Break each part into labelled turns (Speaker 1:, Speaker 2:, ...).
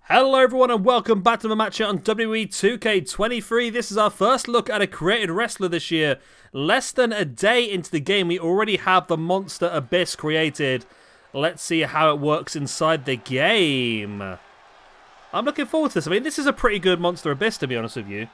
Speaker 1: Hello everyone and welcome back to the match here on WWE 2K23. This is our first look at a created wrestler this year. Less than a day into the game, we already have the Monster Abyss created. Let's see how it works inside the game. I'm looking forward to this. I mean, this is a pretty good Monster Abyss, to be honest with you.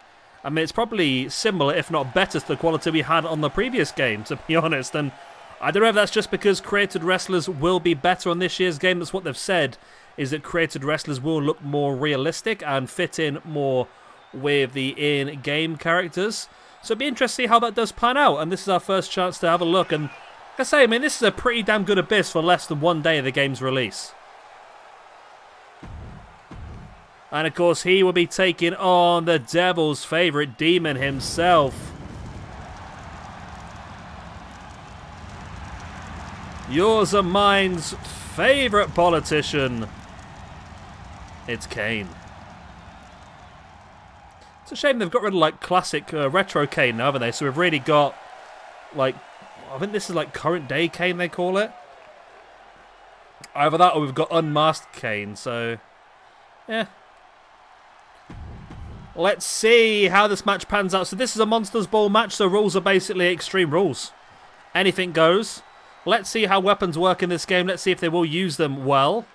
Speaker 1: I mean, it's probably similar, if not better, to the quality we had on the previous game, to be honest. And I don't know if that's just because created wrestlers will be better on this year's game. That's what they've said, is that created wrestlers will look more realistic and fit in more with the in-game characters. So it'd be interesting to see how that does pan out. And this is our first chance to have a look. And like I say, I mean, this is a pretty damn good Abyss for less than 1 day of the game's release. And of course, he will be taking on the Devil's favourite demon himself. Yours and mine's favourite politician. It's Kane. It's a shame they've got rid of like classic retro Kane now, haven't they? So we've really got like, I think this is like current day Kane they call it. Either that or we've got unmasked Kane, so yeah. Let's see how this match pans out. So this is a Monsters Ball match, so rules are basically Extreme Rules. Anything goes. Let's see how weapons work in this game. Let's see if they will use them well.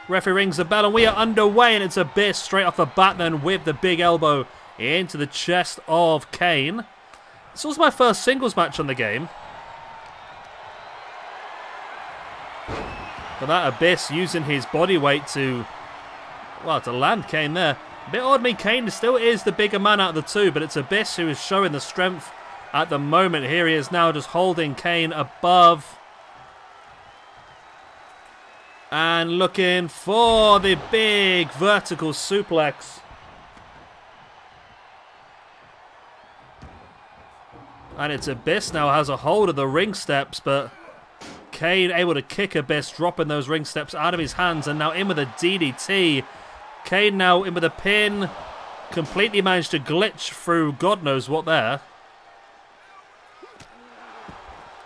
Speaker 1: Referee rings the bell and we are underway, and it's Abyss straight off the bat then with the big elbow into the chest of Kane. This was my first singles match on the game. But that Abyss using his body weight to, well, to land Kane there. A bit odd, me, Kane still is the bigger man out of the two, but it's Abyss who is showing the strength at the moment. Here he is now just holding Kane above. And looking for the big vertical suplex. And it's Abyss now has a hold of the ring steps, but Kane able to kick Abyss, dropping those ring steps out of his hands, and now in with a DDT. Kane now in with a pin. Completely managed to glitch through God knows what there.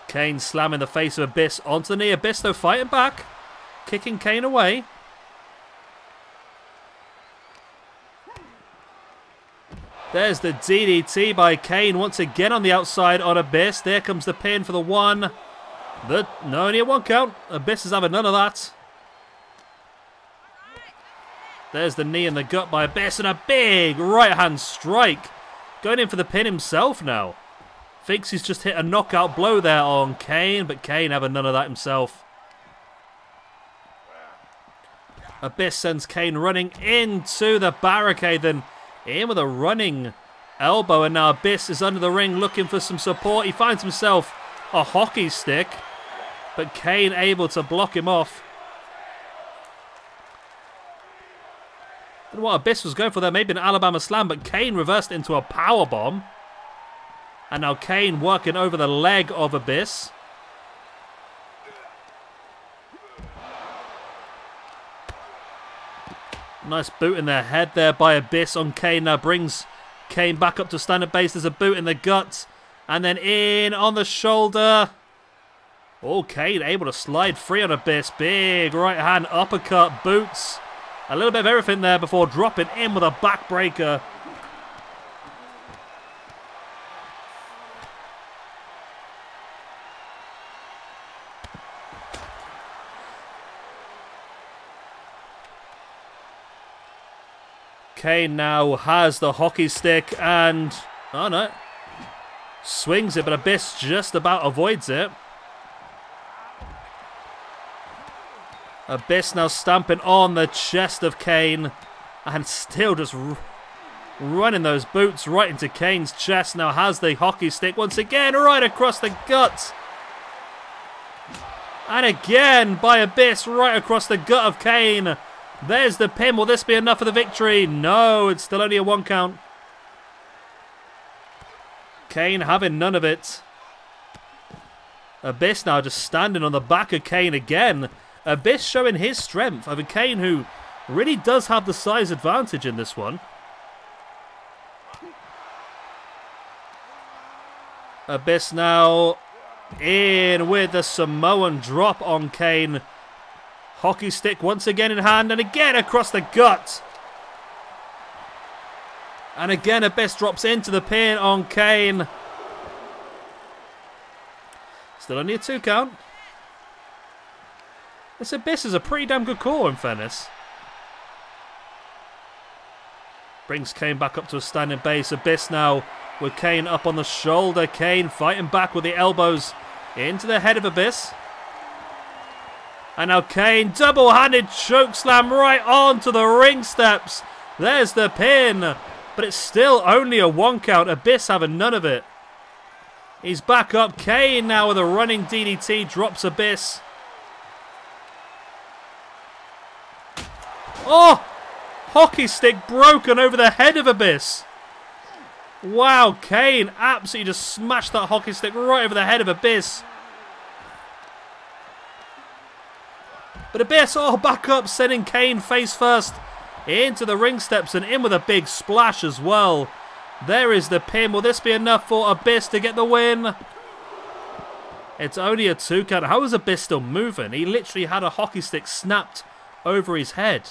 Speaker 1: Kane slamming the face of Abyss onto the knee. Abyss though fighting back. Kicking Kane away. There's the DDT by Kane once again on the outside on Abyss. There comes the pin for the one. No, only a 1 count. Abyss is having none of that. There's the knee in the gut by Abyss and a big right hand strike. Going in for the pin himself now. Thinks he's just hit a knockout blow there on Kane, but Kane having none of that himself. Abyss sends Kane running into the barricade, then in with a running elbow, and now Abyss is under the ring looking for some support. He finds himself a hockey stick, but Kane able to block him off. I don't know what Abyss was going for there, maybe an Alabama slam, but Kane reversed into a power bomb. And now Kane working over the leg of Abyss. Nice boot in the head there by Abyss on Kane. Now brings Kane back up to standard base. There's a boot in the gut. And then in on the shoulder. Oh, Kane able to slide free on Abyss. Big right hand uppercut, boots. A little bit of everything there before dropping in with a backbreaker. Kane now has the hockey stick and, oh no, swings it, but Abyss just about avoids it. Abyss now stamping on the chest of Kane and still just running those boots right into Kane's chest. Now has the hockey stick once again right across the gut. And again by Abyss right across the gut of Kane. There's the pin. Will this be enough for the victory? No, it's still only a 1 count. Kane having none of it. Abyss now just standing on the back of Kane again. Abyss showing his strength over Kane, who really does have the size advantage in this one. Abyss now in with the Samoan drop on Kane. Hockey stick once again in hand, and again across the gut. And again, Abyss drops into the pin on Kane. Still only a 2 count. This Abyss is a pretty damn good call, in fairness. Brings Kane back up to a standing base. Abyss now with Kane up on the shoulder. Kane fighting back with the elbows into the head of Abyss. And now Kane, double-handed chokeslam right onto the ring steps. There's the pin. But it's still only a 1 count. Abyss having none of it. He's back up. Kane now with a running DDT. Drops Abyss. Oh! Hockey stick broken over the head of Abyss. Wow, Kane absolutely just smashed that hockey stick right over the head of Abyss. But Abyss, oh, back up, sending Kane face first into the ring steps and in with a big splash as well. There is the pin. Will this be enough for Abyss to get the win? It's only a 2 count. How is Abyss still moving? He literally had a hockey stick snapped over his head.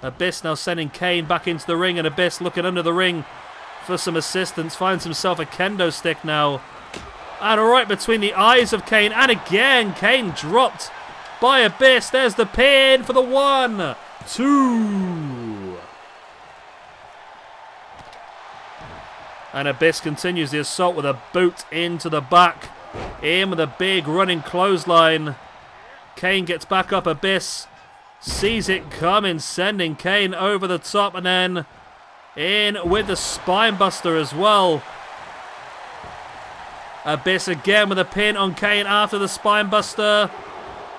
Speaker 1: Abyss now sending Kane back into the ring, and Abyss looking under the ring for some assistance. Finds himself a kendo stick now. And right between the eyes of Kane. And again, Kane dropped by Abyss. There's the pin for the 1, 2. And Abyss continues the assault with a boot into the back. In with a big running clothesline. Kane gets back up. Abyss sees it coming, sending Kane over the top, and then in with the spine buster as well. Abyss again with a pin on Kane after the spine buster.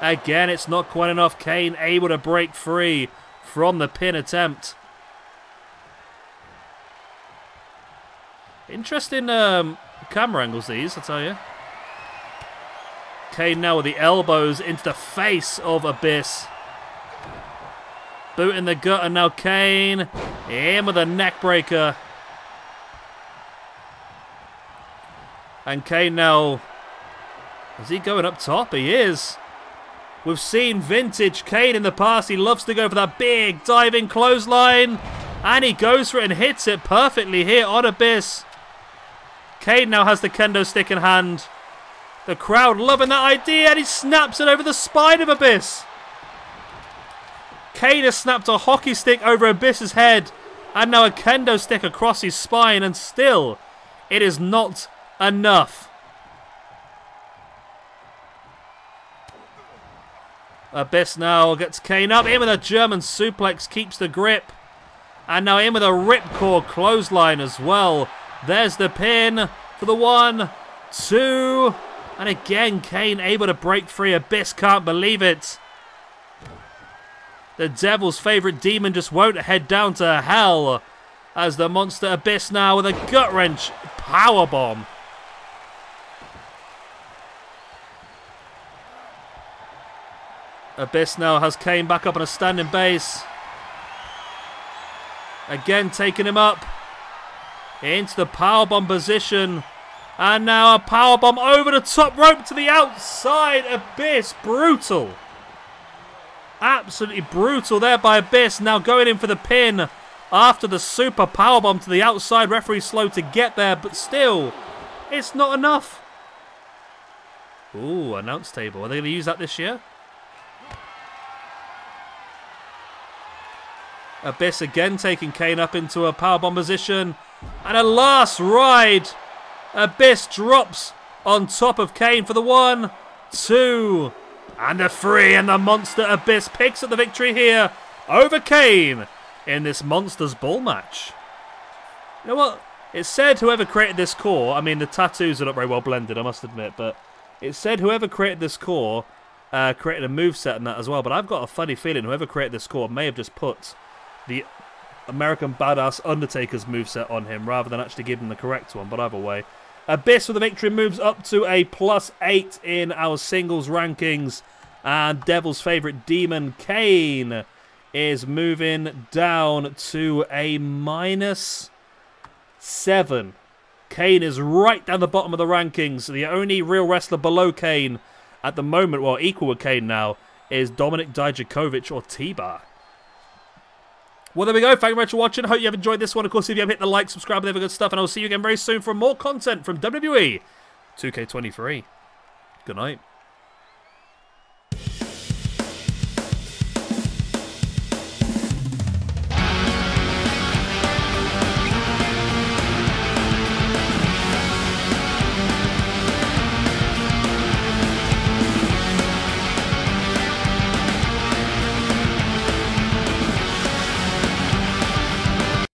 Speaker 1: Again, it's not quite enough. Kane able to break free from the pin attempt. Interesting camera angles these, I tell you. Kane now with the elbows into the face of Abyss. Boot in the gut, and now Kane in with a neck breaker. And Kane now, is he going up top? He is. We've seen vintage Kane in the past. He loves to go for that big diving clothesline. And he goes for it and hits it perfectly here on Abyss. Kane now has the kendo stick in hand. The crowd loving that idea, and he snaps it over the spine of Abyss. Kane has snapped a hockey stick over Abyss's head, and now a kendo stick across his spine, and still, it is not enough. Abyss now gets Kane up, in with a German suplex, keeps the grip, and now in with a ripcord clothesline as well. There's the pin for the 1, 2, and again Kane able to break free. Abyss can't believe it. The Devil's favourite demon just won't head down to hell as the monster Abyss now with a gut-wrench powerbomb. Abyss now has Kane back up on a standing base. Again taking him up into the powerbomb position. And now a powerbomb over the top rope to the outside. Abyss, brutal. Absolutely brutal there by Abyss. Now going in for the pin after the super powerbomb to the outside. Referee slow to get there, but still, it's not enough. Ooh, announce table. Are they going to use that this year? Abyss again taking Kane up into a powerbomb position. And a last ride. Abyss drops on top of Kane for the 1, 2, and a 3. And the monster Abyss picks up the victory here over Kane in this Monsters Ball match. You know what? It said whoever created this core, I mean the tattoos are not very well blended, I must admit, but it said whoever created this core created a moveset and that as well. But I've got a funny feeling whoever created this core may have just put the American Badass Undertaker's moveset on him rather than actually giving the correct one. But either way, Abyss with the victory moves up to a +8 in our singles rankings. And Devil's favourite demon, Kane, is moving down to a -7. Kane is right down the bottom of the rankings. The only real wrestler below Kane at the moment, well, equal with Kane now, is Dominik Dijakovic or T-Bar. Well, there we go. Thank you very much for watching. I hope you have enjoyed this one. Of course, if you have hit the like, subscribe, and other good stuff. And I'll see you again very soon for more content from WWE 2K23. Good night.